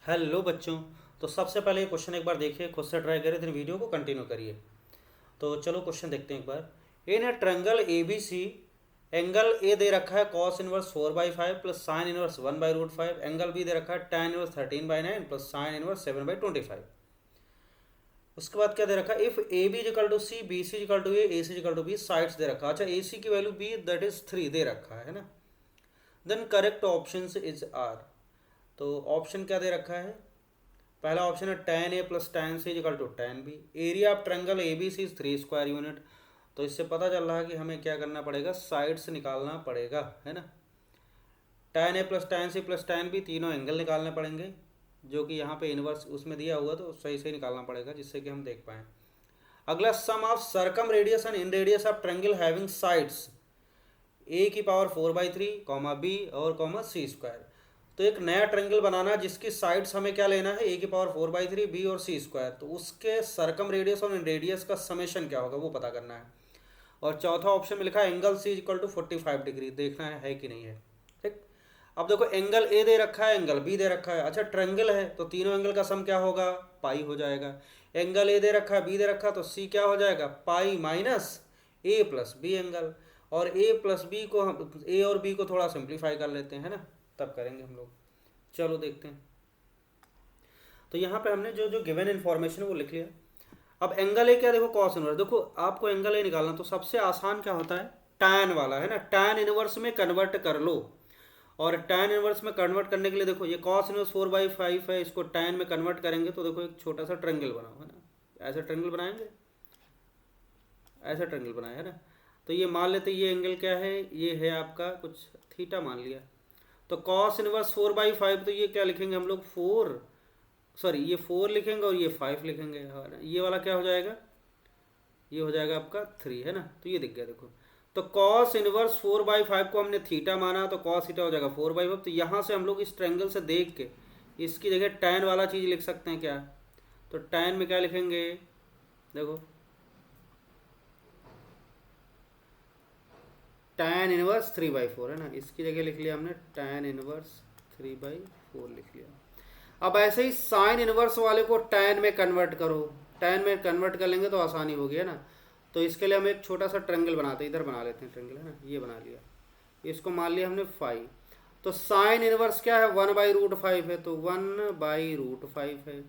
Hello बच्चों। तो सबसे पहले ये क्वेश्चन एक बार देखिए, खुद से ट्राई करिए, फिर वीडियो को कंटिन्यू करिए। तो चलो क्वेश्चन देखते हैं एक बार। In triangle A B C, angle A दे रखा है cos inverse 4/5 plus sine inverse 1/√5। Angle B दे रखा है tan inverse 13/9 plus sine inverse 7/25। उसके बाद क्या दे रखा है, if A B equal to C, B C equal to A C equal to B, sides दे रखा है। अच्छा, ए सी की वैल्यू बी दैट इज 3 दे रखा है ना। Then correct option is R. तो ऑप्शन क्या दे रखा है, पहला ऑप्शन है tan A plus tan C equal to tan B. Area of triangle A B C is 3 square unit. तो इससे पता चल रहा है कि हमें क्या करना पड़ेगा, साइड से निकालना पड़ेगा, है ना। tan A plus tan C plus tan B, तीनों एंगल निकालने पड़ेंगे, जो कि यहाँ पे इनवर्स उसमें दिया हुआ, तो सही से निकालना पड़ेगा जिससे कि हम देख पाएँ। अगला, sum of circumradius and inradius of triangle having sides A की पावर 4/3 कॉमा बी और कॉमा सी स्क्वायर। तो एक नया ट्रायंगल बनाना जिसकी साइड्स हमें क्या लेना है, ए की पावर 4/3 बी और सी स्क्वायर। तो उसके सर्कम रेडियस और रेडियस का समेशन क्या होगा वो पता करना है। और चौथा ऑप्शन में लिखा है angle C equal to 45 degree, देखना है कि नहीं है। ठीक। अब देखो, एंगल ए दे रखा है, एंगल बी दे रखा है। अच्छा, ट्रायंगल है तो तीनों एंगल का सम क्या होगा, पाई हो जाएगा। एंगल ए दे रखा है, बी दे रखा है, तो सी क्या हो जाएगा, पाई माइनस ए प्लस बी एंगल। और ए प्लस बी को हम ए और बी को थोड़ा सिंप्लीफाई कर लेते हैं ना, तब करेंगे हम लोग। चलो देखते हैं। तो यहाँ पे हमने जो जो गिवन इन्फॉर्मेशन है वो लिख लिया। अब एंगल ए क्या, देखो कॉस इनवर्स। देखो आपको एंगल ए निकालना, तो सबसे आसान क्या होता है, टैन वाला, है ना। टैन इनवर्स में कन्वर्ट कर लो। और टैन इनवर्स में कन्वर्ट करने के लिए देखो, ये कॉस इनवर्स 4/5 है, इसको टैन में कन्वर्ट करेंगे तो देखो एक छोटा सा ट्रेंगल बनाओ, है ना। ऐसा ट्रेंगल बनाएंगे, ऐसा ट्रेंगल बनाया, है ना। तो ये मान लेते, ये एंगल क्या है, ये है आपका कुछ थीटा मान लिया। तो कॉस इनवर्स 4/5, तो ये क्या लिखेंगे हम लोग, 4, सॉरी ये 4 लिखेंगे और ये 5 लिखेंगे। ये वाला क्या हो जाएगा, ये हो जाएगा आपका 3, है ना। तो ये दिख गया देखो। तो कॉस इनवर्स 4/5 को हमने थीटा माना, तो कॉस थीटा हो जाएगा 4/5। तो यहाँ से हम लोग इस ट्रायंगल से देख के इसकी जगह टैन वाला चीज़ लिख सकते हैं क्या। तो टैन में क्या लिखेंगे, देखो टैन इनवर्स 3/4, है ना। इसकी जगह लिख लिया हमने टैन इनवर्स 3/4 लिख लिया। अब ऐसे ही साइन इनवर्स वाले को टैन में कन्वर्ट करो, टैन में कन्वर्ट कर लेंगे तो आसानी होगी, है ना। तो इसके लिए हम एक छोटा सा ट्रेंगल बनाते हैं, इधर बना लेते हैं ट्रेंगल, है ना। ये बना लिया, इसको मान लिया हमने 5। तो साइन इनवर्स क्या है, 1/√5 है, तो 1/√5 है।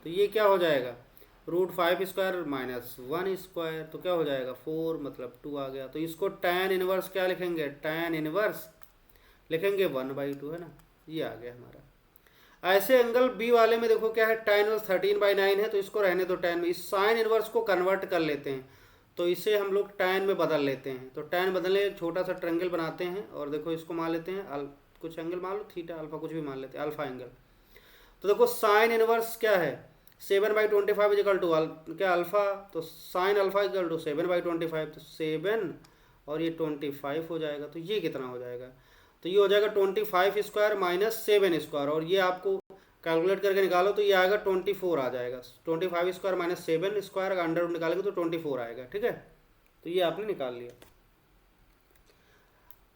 तो ये क्या हो जाएगा, √5 स्क्वायर माइनस 1 स्क्वायर, तो क्या हो जाएगा 4, मतलब 2 आ गया। तो इसको टैन इनवर्स क्या लिखेंगे, टैन इनवर्स लिखेंगे 1/2, है ना। ये आ गया हमारा। ऐसे एंगल बी वाले में देखो क्या है, tan इनवर्स 13/9 है, तो इसको रहने दो tan में। इस साइन इनवर्स को कन्वर्ट कर लेते हैं, तो इसे हम लोग tan में बदल लेते हैं। तो tan बदलने एक छोटा सा ट्रेंगल बनाते हैं, और देखो इसको मान लेते हैं कुछ एंगल मान लो, थीटा अल्फा कुछ भी मान लेते हैं, अल्फा एंगल। तो देखो साइन इनवर्स क्या है, 7/25 इक्वल टू क्या अल्फा, तो साइन अल्फा इक्वल टू 7/25, तो 7 और ये 25 हो जाएगा। तो ये कितना हो जाएगा, तो ये हो जाएगा 25 स्क्वायर माइनस 7 स्क्वायर, और ये आपको कैलकुलेट करके निकालो तो ये आएगा 24 आ जाएगा। 25 स्क्वायर माइनस 7 स्क्वायर का अंडर रूट निकालेंगे तो 24 आएगा, ठीक है। तो ये आपने निकाल लिया।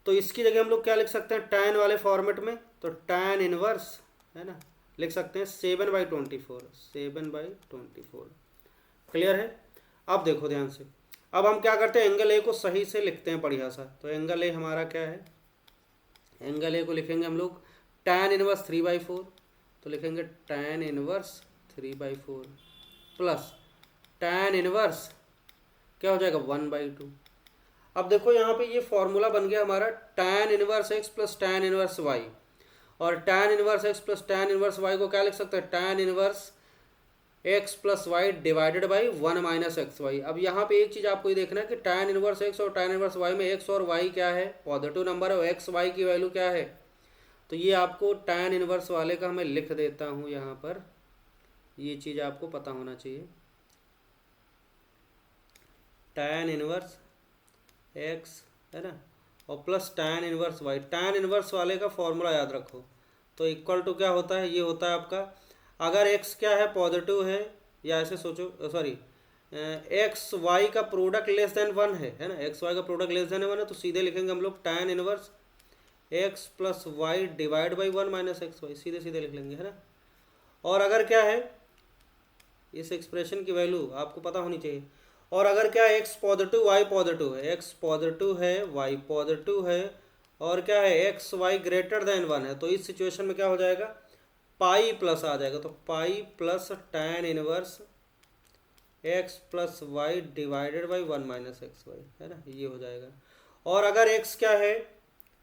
तो इसकी जगह हम लोग क्या लिख सकते हैं, टैन वाले फॉर्मेट में, तो टैन इनवर्स, है ना, लिख सकते हैं 7/24, 7/24। क्लियर है। अब देखो ध्यान से, अब हम क्या करते हैं, एंगल ए को सही से लिखते हैं बढ़िया सा। तो एंगल ए हमारा क्या है, एंगल ए को लिखेंगे हम लोग टैन इनवर्स 3/4, तो लिखेंगे tan inverse 3/4 plus tan inverse क्या हो जाएगा 1/2। अब देखो यहाँ पे ये फॉर्मूला बन गया हमारा tan inverse x plus tan inverse Y. और tan inverse x plus tan inverse Y को क्या लिख सकते हैं, tan inverse x plus Y divided by 1 minus x Y. अब यहाँ पे एक चीज़ आपको ये देखना है कि टैन इनवर्स एक्स और टैन इनवर्स वाई में एक्स और वाई क्या है, पॉजिटिव नंबर है, और एक्स वाई की वैल्यू क्या है। तो ये आपको टैन इनवर्स वाले का मैं लिख देता हूँ यहाँ पर, ये चीज़ आपको पता होना चाहिए। टैन इनवर्स एक्स, है ना, और plus tan inverse y. Tan inverse वाले का फॉर्मूला याद रखो। तो इक्वल टू क्या होता है, ये होता है आपका, अगर एक्स क्या है पॉजिटिव है, या ऐसे सोचो, सॉरी एक्स वाई का प्रोडक्ट लेस देन 1 है ना, एक्स वाई का प्रोडक्ट लेस देन 1 है, तो सीधे लिखेंगे हम लोग tan inverse x plus y divide by 1 minus x y, सीधे सीधे लिख लेंगे, है ना। और अगर क्या है, इस एक्सप्रेशन की वैल्यू आपको पता होनी चाहिए। और अगर क्या है, x पॉजिटिव वाई पॉजिटिव है, x पॉजिटिव है वाई पॉजिटिव है, और क्या है एक्स वाई ग्रेटर देन 1 है, तो इस सिचुएशन में क्या हो जाएगा, पाई प्लस आ जाएगा। तो pi plus tan inverse x plus Y divided by 1 minus x y, है ना, ये हो जाएगा। और अगर x क्या है,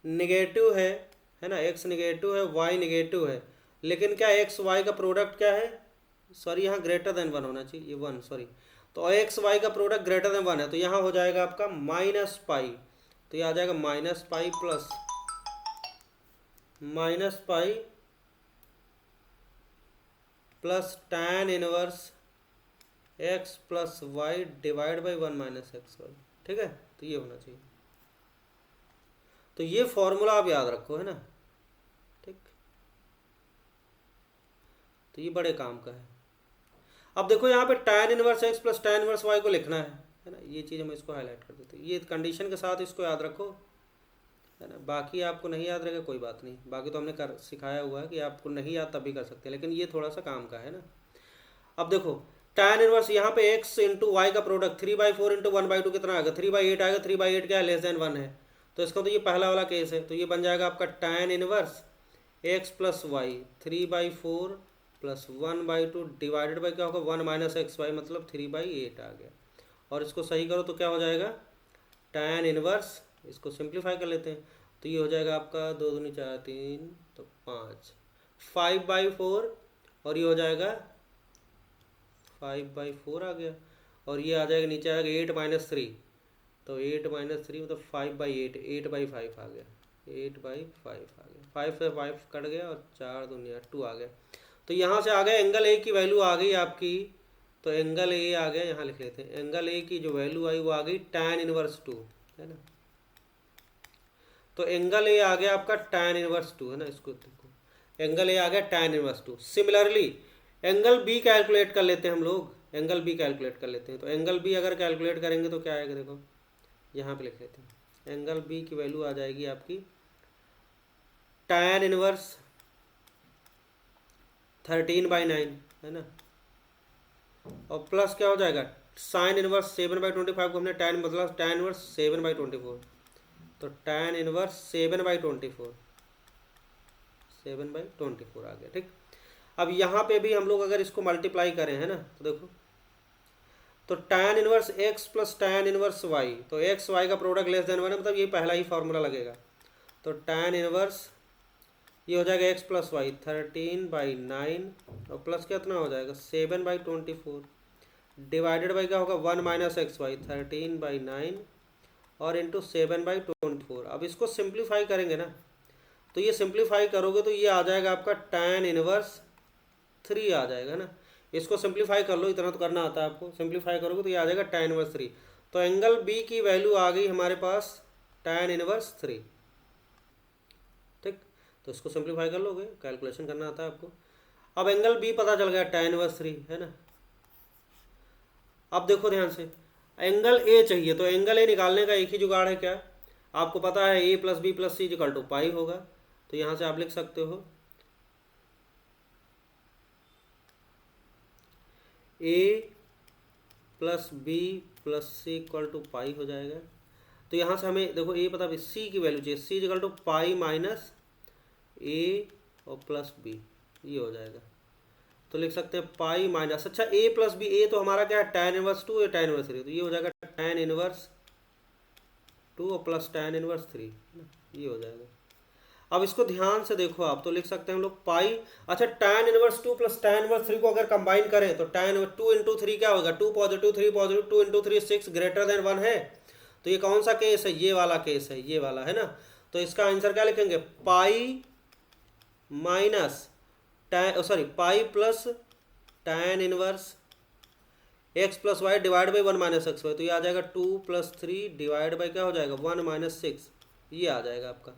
निगेटिव है ना, x निगेटिव है y निगेटिव है, लेकिन क्या x y का प्रोडक्ट क्या है, सॉरी यहाँ ग्रेटर देन 1 होना चाहिए, ये 1 सॉरी, तो एक्स वाई का प्रोडक्ट ग्रेटर देन 1 है, तो यहाँ हो जाएगा आपका माइनस पाई, तो ये आ जाएगा minus pi plus tan inverse x plus y divide by 1 minus x y, ठीक है, तो ये होना चाहिए। तो ये फॉर्मूला आप याद रखो, है ना, ठीक, तो ये बड़े काम का है। अब देखो यहाँ पे tan inverse x plus tan inverse Y को लिखना है ना, ये चीज़ हम इसको हाईलाइट कर देते हैं, ये कंडीशन के साथ इसको याद रखो, है ना। बाकी आपको नहीं याद रहेगा कोई बात नहीं, बाकी तो हमने कर सिखाया हुआ है कि आपको नहीं याद तब भी कर सकते हैं, लेकिन ये थोड़ा सा काम का है ना। अब देखो tan इनवर्स यहाँ पे x इंटू वाई का प्रोडक्ट 3/4 इंटू 1/2 कितना आएगा, 3/8 आएगा, 3/8 क्या है, लेस देन 1 है, तो इसका तो ये पहला वाला केस है, तो ये बन जाएगा आपका tan inverse x plus y 3/4 plus 1/2 divided by क्या होगा 1 माइनस एक्स वाई, मतलब 3/8 आ गया। और इसको सही करो तो क्या हो जाएगा, tan इनवर्स, इसको सिंप्लीफाई कर लेते हैं, तो ये हो जाएगा आपका 2 दूनी 4 3 तो 5/4, और ये हो जाएगा 5/4 आ गया, और ये आ जाएगा नीचे आएगा 8 माइनस 3, तो 8 माइनस 3 मतलब 5/8, 8/5 आ गया, 8/5 आ गया, 5 से 5 कट गया और 4 दूनी 2 आ गया। तो यहाँ से आ गया एंगल ए की वैल्यू आ गई आपकी, तो एंगल ए आ गया, यहाँ लिख लेते हैं, एंगल ए की जो वैल्यू आई वो आ गई tan इनवर्स 2, है ना, तो एंगल ए आ गया आपका tan इनवर्स 2, है ना, इसको देखो एंगल ए आ गया tan inverse 2। Similarly angle B calculate कर लेते हैं हम लोग, एंगल बी कैलकुलेट कर लेते हैं, तो एंगल बी अगर कैलकुलेट करेंगे तो क्या आएगा, देखो यहाँ पे लिख लेते हैं, एंगल बी की वैल्यू आ जाएगी आपकी tan इनवर्स 13/9, है ना, और प्लस क्या हो जाएगा साइन इनवर्स 7/25 को हमने tan मतलब tan इनवर्स 7/24, तो tan इनवर्स 7/24 आ गया, ठीक। अब यहाँ पे भी हम लोग अगर इसको मल्टीप्लाई करें, है ना, तो देखो, तो tan inverse x plus tan inverse y, तो x y का प्रोडक्ट लेस देन 1 है, मतलब ये पहला ही फॉर्मूला लगेगा, तो tan इनवर्स ये हो जाएगा x प्लस वाई 13/9, और प्लस कितना हो जाएगा 7/24 डिवाइडेड बाई क्या होगा 1 माइनस एक्स वाई 13/9 और इंटू 7/24। अब इसको सिंप्लीफाई करेंगे ना, तो ये सिंप्लीफाई करोगे तो ये आ जाएगा आपका tan इनवर्स 3 आ जाएगा ना, इसको सिंप्लीफाई कर लो, इतना तो करना आता है आपको, सिंप्लीफाई करोगे तो ये आ जाएगा tan इनवर्स 3, तो एंगल बी की वैल्यू आ गई हमारे पास tan इनवर्स 3, ठीक, तो इसको सिंप्लीफाई कर लोगे, कैलकुलेशन करना आता है आपको। अब एंगल बी पता चल गया tan इनवर्स 3, है ना। अब देखो ध्यान से, एंगल ए चाहिए, तो एंगल ए निकालने का एक ही जुगाड़ है, क्या आपको पता है, a plus B plus C equal to pi होगा, तो यहाँ से आप लिख सकते हो a plus B plus C equal to pi हो जाएगा। तो यहाँ से हमें देखो a पता भी, c की वैल्यू चाहिए, c equal to pi minus a और प्लस b, ये हो जाएगा, तो लिख सकते हैं पाई माइनस, अच्छा a प्लस बी, a तो हमारा क्या है tan इनवर्स 2, tan इनवर्स 3, तो ये हो जाएगा tan इनवर्स 2 और प्लस tan इनवर्स 3, ये हो जाएगा। अब इसको ध्यान से देखो आप, तो लिख सकते हैं हम लोग पाई, अच्छा tan inverse 2 plus tan inverse 3 को अगर कंबाइन करें तो tan 2 इंटू 3 क्या होगा, 2 positive 3 positive, 2 into 3 6 greater than 1 है, तो ये कौन सा केस है, ये वाला केस है, ये वाला, है ना। तो इसका आंसर क्या लिखेंगे, pi minus pi plus tan inverse x plus y divide by 1 minus x y, तो ये आ जाएगा 2 प्लस 3 डिवाइड बाई क्या हो जाएगा 1 माइनस 6, ये आ जाएगा आपका।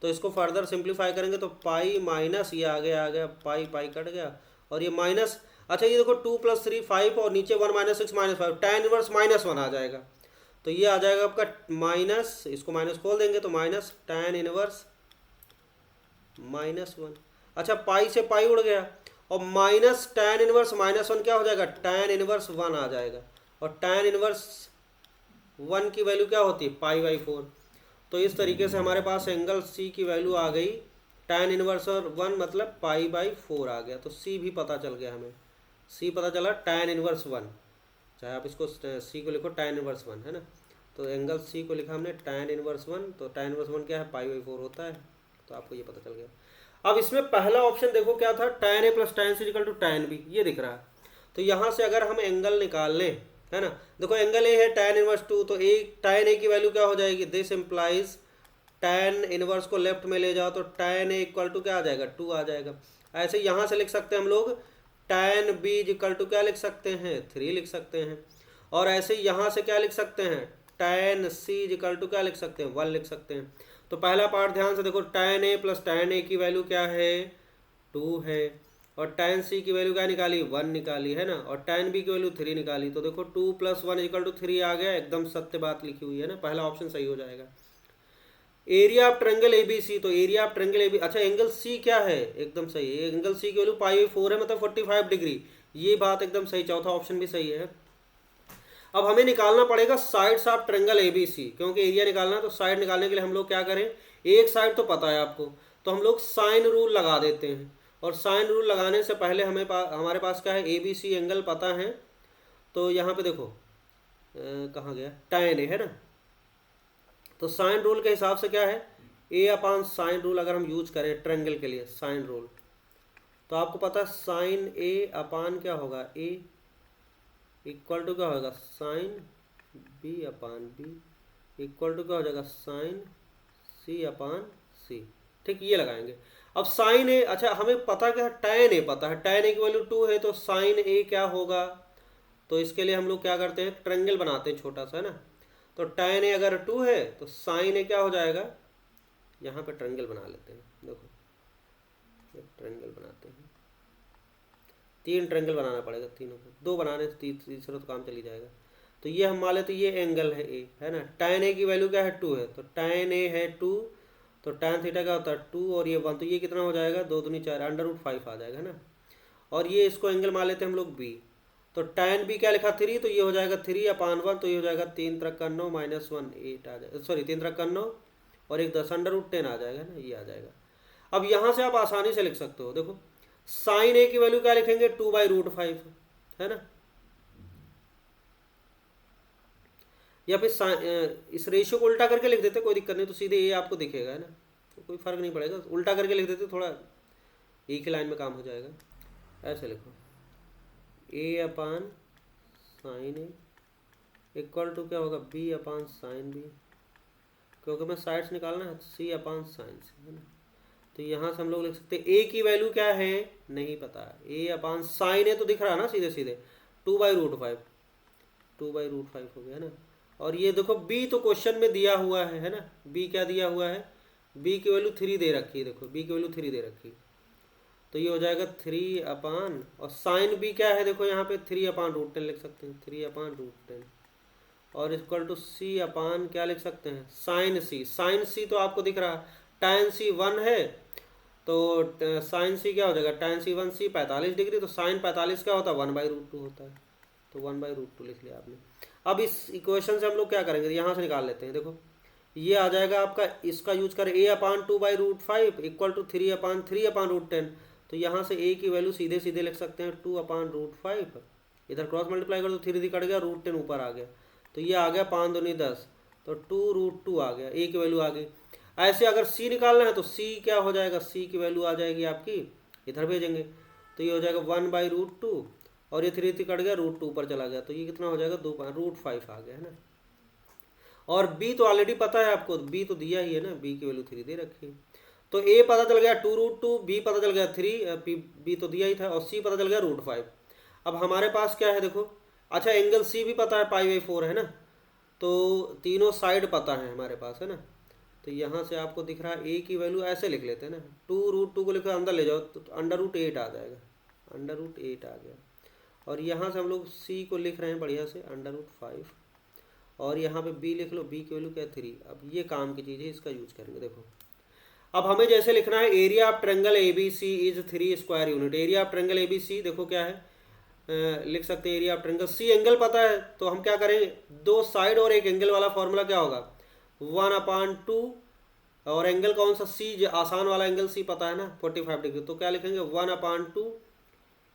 तो इसको फर्दर सिंप्लीफाई करेंगे तो पाई माइनस ये आ गया पाई पाई कट गया, और ये माइनस, अच्छा ये देखो 2 प्लस 3 5 और नीचे 1 माइनस 6 माइनस 5, tan इनवर्स -1 आ जाएगा, तो ये आ जाएगा आपका माइनस, इसको माइनस खोल देंगे तो माइनस tan इनवर्स -1। अच्छा पाई से पाई उड़ गया, और माइनस tan इनवर्स -1 क्या हो जाएगा, tan इनवर्स 1 आ जाएगा। और tan इनवर्स 1 की वैल्यू क्या होती है, π/4। तो इस तरीके से हमारे पास एंगल सी की वैल्यू आ गई, tan इनवर्स और 1 मतलब π/4 आ गया। तो सी भी पता चल गया हमें, सी पता चला tan इनवर्स 1, चाहे आप इसको सी को लिखो tan इनवर्स 1 है ना। तो एंगल सी को लिखा हमने tan इनवर्स 1, तो tan इनवर्स 1 क्या है, π/4 होता है। तो आपको ये पता चल गया। अब इसमें पहला ऑप्शन देखो क्या था, tan a plus tan c equal to tan b, ये दिख रहा है। तो यहाँ से अगर हम एंगल निकाल लें, है ना, देखो एंगल ए है tan इनवर्स 2, तो ए tan a की वैल्यू क्या हो जाएगी, दिस इम्प्लाइज tan इनवर्स को लेफ्ट में ले जाओ तो tan a इक्वल टू क्या आ जाएगा, 2 आ जाएगा। ऐसे यहाँ से लिख सकते हैं हम लोग tan b इक्वल टू क्या लिख सकते हैं, 3 लिख सकते हैं। और ऐसे यहाँ से क्या लिख सकते हैं, tan c इक्वल टू क्या लिख सकते हैं, 1 लिख सकते हैं। तो पहला पार्ट ध्यान से देखो, tan a plus tan a की वैल्यू क्या है, 2 है। और tan c की वैल्यू क्या निकाली, 1 निकाली है ना। और tan b की वैल्यू 3 निकाली। तो देखो 2 + 1 इक्वल टू 3 आ गया, एकदम सत्य बात लिखी हुई है ना, पहला ऑप्शन सही हो जाएगा। एरिया ऑफ ट्रायंगल एबीसी, तो एरिया ऑफ ट्रायंगल एबी, अच्छा एंगल सी क्या है, एकदम सही है, एंगल सी की वैल्यू π/4 है, मतलब 45 डिग्री, ये बात एकदम सही, चौथा ऑप्शन भी सही है। अब हमें निकालना पड़ेगा साइड्स ऑफ ट्रायंगल एबीसी, क्योंकि एरिया निकालना है तो साइड निकालने के लिए हम लोग क्या करें, एक साइड तो पता है आपको, तो हम लोग साइन रूल लगा देते हैं। और साइन रूल लगाने से पहले हमारे पास क्या है, एबीसी एंगल पता है। तो यहाँ पे देखो कहाँ गया, tan है ना। तो साइन रूल के हिसाब से क्या है, a/sin रूल अगर हम यूज करें ट्रायंगल के लिए साइन रूल, तो आपको पता है साइन a/ क्या होगा, a इक्वल टू क्या होगा, साइन b/b इक्वल टू क्या हो जाएगा, साइन c/c। ठीक, ये लगाएंगे। अब साइन ए, अच्छा हमें पता क्या है, tan a पता है, tan a की वैल्यू 2 है, तो साइन a क्या होगा। तो इसके लिए हम लोग क्या करते हैं, ट्रायंगल बनाते हैं छोटा सा, है ना। तो tan a अगर 2 है तो साइन a क्या हो जाएगा, यहाँ पे ट्रायंगल बना लेते हैं। देखो ट्रायंगल बनाते हैं, 3 ट्रायंगल बनाना पड़ेगा, तीनों को 2 बनाने से तीसरा तो काम चली जाएगा। तो ये हम मान लेते ये एंगल है ए, है ना। tan a की वैल्यू क्या है, 2 है, तो tan a है 2, तो tan थीटा क्या होता है 2 और ये 1, तो ये कितना हो जाएगा, 2 दूनी 4, √5 आ जाएगा, है ना। और ये इसको एंगल मान लेते हैं हम लोग b, तो tan b क्या लिखा 3, तो ये हो जाएगा 3/1, तो ये हो जाएगा 3 × 9 -1 8 आ जाएगा, सॉरी 3 × 9 और एक 10 √10 आ जाएगा ना, ये आ जाएगा। अब यहाँ से आप आसानी से लिख सकते हो, देखो साइन a की वैल्यू क्या लिखेंगे, 2/√5, है ना। या फिर इस रेशियो को उल्टा करके लिख देते, कोई दिक्कत नहीं, तो सीधे a आपको दिखेगा, है ना, तो कोई फर्क नहीं पड़ेगा, उल्टा करके लिख देते, थोड़ा एक ही लाइन में काम हो जाएगा। ऐसे लिखो a/sin a इक्वल टू क्या होगा, b/sin b, क्योंकि मैं साइड्स निकालना है, c/sin c, है ना। तो यहाँ से हम लोग लिख सकते हैं a की वैल्यू क्या है, नहीं पता, a/sin a तो दिख रहा है ना सीधे सीधे, 2/√5 हो गया, है ना। और ये देखो b तो क्वेश्चन में दिया हुआ है ना, b क्या दिया हुआ है, b की वैल्यू 3 दे रखी है, देखो b की वैल्यू 3 दे रखी है, तो ये हो जाएगा 3/, और साइन b क्या है, देखो यहाँ पे 3/√10 लिख सकते हैं, 3/√10, और इक्वल टू c/ क्या लिख सकते हैं, साइन c तो आपको दिख रहा, tan c 1 है, तो साइन c क्या हो जाएगा, tan c 1 c 45 डिग्री, तो साइन 45 क्या होता है, 1/√2 होता है, तो 1/√2 लिख लिया आपने। अब इस इक्वेशन से हम लोग क्या करेंगे, यहाँ से निकाल लेते हैं। देखो ये आ जाएगा आपका, इसका यूज करें a/2/√5 इक्वल टू 3/3/√10, तो यहाँ से a की वैल्यू सीधे सीधे लिख सकते हैं 2/√5, इधर क्रॉस मल्टीप्लाई कर दो, 3 कट गया, √10 ऊपर आ गया, तो ये आ गया 5 दूनी 10, तो 2√2 आ गया, a की वैल्यू आ गई। ऐसे अगर c निकालना है तो c क्या हो जाएगा, c की वैल्यू आ जाएगी आपकी, इधर भेजेंगे, तो ये हो जाएगा 1/√2, और ये 3 कट गया, √2 ऊपर चला गया, तो ये कितना हो जाएगा, 2/√5 आ गया, है ना। और b तो ऑलरेडी पता है आपको, b तो दिया ही है ना, b की वैल्यू 3 दे रखी है, तो a पता चल गया 2√2, b पता चल गया 3, b तो दिया ही था, और c पता चल गया √5। अब हमारे पास क्या है देखो, अच्छा एंगल c भी पता है, π/4 है ना, तो तीनों साइड पता है हमारे पास, है ना। तो यहाँ से आपको दिख रहा है a की वैल्यू ऐसे लिख लेते हैं ना, 2√2 को लिखो अंदर ले जाओ तो √8 आ जाएगा, √8 आ गया। और यहाँ से हम लोग c को लिख रहे हैं बढ़िया से √5, और यहाँ पे b लिख लो, b की वैल्यू क्या है 3। अब ये काम की चीज़ है, इसका यूज करेंगे। देखो अब हमें जैसे लिखना है area of triangle A B C is 3 square unit. Area of triangle A B C देखो क्या है, लिख सकते हैं area of triangle. C angle पता है तो हम क्या करेंगे, दो साइड और एक एंगल वाला फॉर्मूला क्या होगा, 1/2, और एंगल कौन सा, सी, आसान वाला एंगल सी पता है ना 45 डिग्री, तो क्या लिखेंगे 1/2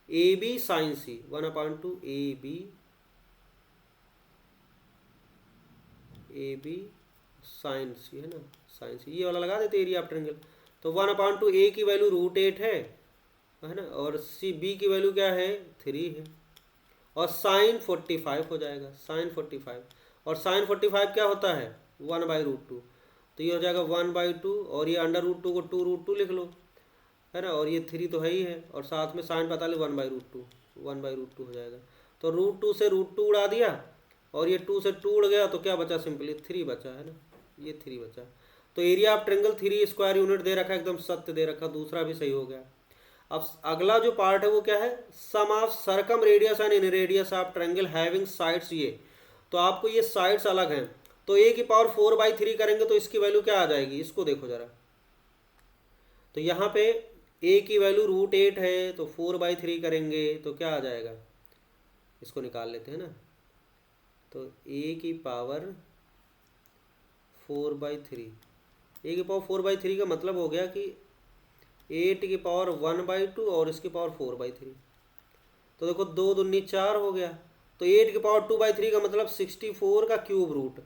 A B sine C, 1/2 A B sine C, है ना, साइन सी, ये वाला लगा देते एरिया ऑफ ट्रेंगल। तो 1/2 ए की वैल्यू √8 है ना, और सी बी की वैल्यू क्या है 3 है, और साइन 45 हो जाएगा, साइन 45, और साइन 45 क्या होता है 1/√2, तो ये हो जाएगा 1/2, और ये अंडर√2 को 2√2 लिख लो, है ना, और ये 3 तो है ही है, और साथ में साइन पता ले 1/√2 हो जाएगा। तो √2 से √2 उड़ा दिया, और ये 2 से 2 उड़ गया, तो क्या बचा, सिंपली 3 बचा, है ना, ये 3 बचा। तो area of triangle 3 square unit दे रखा है, एकदम सत्य दे रखा, दूसरा भी सही हो गया। अब अगला जो पार्ट है वो क्या है, sum of circumradius and inradius of triangle having sides, ये तो आपको ये साइड्स अलग हैं, तो a की पावर 4/3 करेंगे तो इसकी वैल्यू क्या आ जाएगी, इसको देखो जरा। तो यहाँ पे a की वैल्यू √8 है, तो 4/3 करेंगे तो क्या आ जाएगा, इसको निकाल लेते हैं ना। तो a की पावर 4/3, a की पावर 4/3 का मतलब हो गया कि 8 की पावर 1/2 और इसकी पावर 4/3, तो देखो 2 दूनी 4 हो गया, तो 8 की पावर 2/3 का मतलब 64 का क्यूब रूट,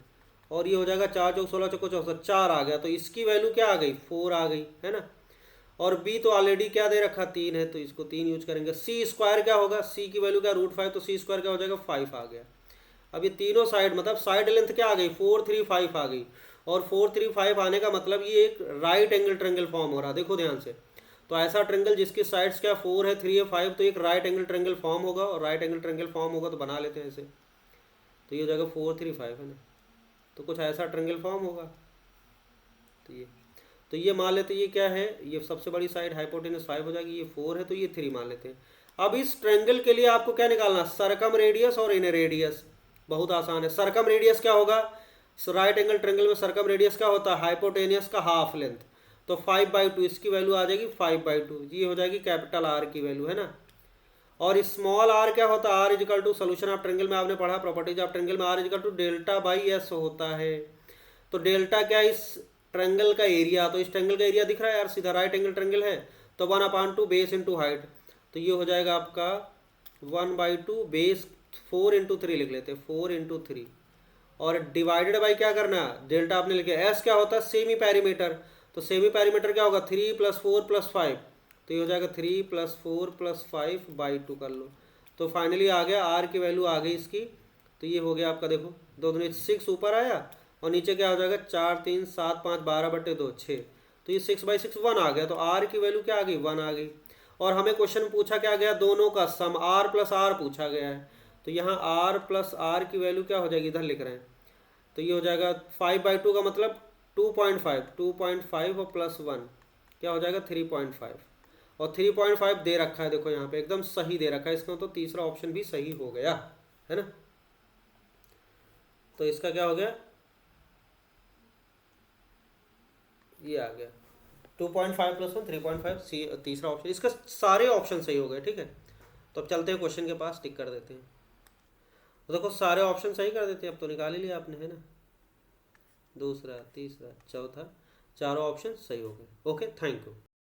और ये हो जाएगा 4 चौक 16 चौको 64, 4 आ गया, तो इसकी वैल्यू क्या आ गई 4 आ गई, है ना। और b तो ऑलरेडी क्या दे रखा 3 है, तो इसको 3 यूज करेंगे। c स्क्वायर क्या होगा, c की वैल्यू क्या √5, तो c स्क्वायर क्या हो जाएगा 5 आ गया। अब ये तीनों साइड मतलब साइड लेंथ क्या आ गई 4 3 5 आ गई, और 4 3 5 आने का मतलब ये एक राइट एंगल ट्रेंगल फॉर्म हो रहा, देखो ध्यान से। तो ऐसा ट्रेंगल जिसकी साइड्स क्या 4 है 3 है 5, तो एक राइट एंगल ट्रेंगल फॉर्म होगा, और राइट एंगल ट्रेंगल फॉर्म होगा तो बना लेते हैं ऐसे, तो ये हो जाएगा 4 3 5, है ना, तो कुछ ऐसा ट्रेंगल फॉर्म होगा। तो ये मान लेते, ये क्या है, ये सबसे बड़ी साइड हाइपोटेनस 5 हो जाएगी, ये 4 है तो ये 3 मान लेते हैं। अब इस ट्रेंगल के लिए आपको क्या निकालना, सर्कम रेडियस और इन रेडियस, बहुत आसान है। सर्कम रेडियस क्या होगा, राइट एंगल ट्रेंगल में सर्कम रेडियस क्या होता है, हाइपोटेनियस का हाफ लेंथ, तो 5/2 इसकी वैल्यू आ जाएगी 5/2, ये हो जाएगी कैपिटल आर की वैल्यू, है ना। और स्मॉल आर क्या होता है, R is equal to solution of triangle में आपने पढ़ा प्रॉपर्टीज ऑफ ट्रेंगल में, आर इजिकल टू डेल्टा/एस होता है। तो डेल्टा क्या, इस ट्रेंगल का एरिया, तो इस ट्रेंगल का एरिया दिख रहा है यार, सीधा राइट एंगल ट्रेंगल है, तो 1/2 बेस इंटू हाइट, तो ये हो जाएगा आपका 1/2 बेस 4 इंटू 3 लिख लेते हैं, 4 इंटू 3, और डिवाइडेड बाई क्या करना, डेल्टा आपने लिखे, एस क्या होता है सेमी पैरीमीटर, तो सेमी पैरीमीटर क्या होगा 3 + 4 + 5, तो ये हो जाएगा 3 + 4 + 5/2 कर लो, तो फाइनली आ गया आर की वैल्यू आ गई इसकी, तो ये हो गया आपका, देखो 2 दूनी 6 ऊपर आया, और नीचे क्या हो जाएगा 4 3 7 5 12/2 6, तो ये 6/6 1 आ गया, तो आर की वैल्यू क्या आ गई 1 आ गई। और हमें क्वेश्चन पूछा क्या गया, दोनों का सम आर प्लस आर पूछा गया है, तो यहाँ आर प्लस आर की वैल्यू क्या हो जाएगी, इधर लिख रहे हैं, तो ये हो जाएगा 5/2 का मतलब 2.5 और प्लस 1 क्या हो जाएगा 3.5, और 3.5 दे रखा है, देखो यहाँ पे एकदम सही दे रखा है इसका, तो तीसरा ऑप्शन भी सही हो गया, है ना। तो इसका क्या हो गया, ये आ गया 2.5 + 1 3.5, सी तीसरा ऑप्शन, इसका सारे ऑप्शन सही हो गए, ठीक है। तो अब चलते हैं क्वेश्चन के पास, टिक कर देते हैं, तो देखो सारे ऑप्शन सही कर देते हैं, अब तो निकाल ही लिया आपने, है ना, दूसरा तीसरा चौथा चारों ऑप्शन सही हो गए। Okay, thank you.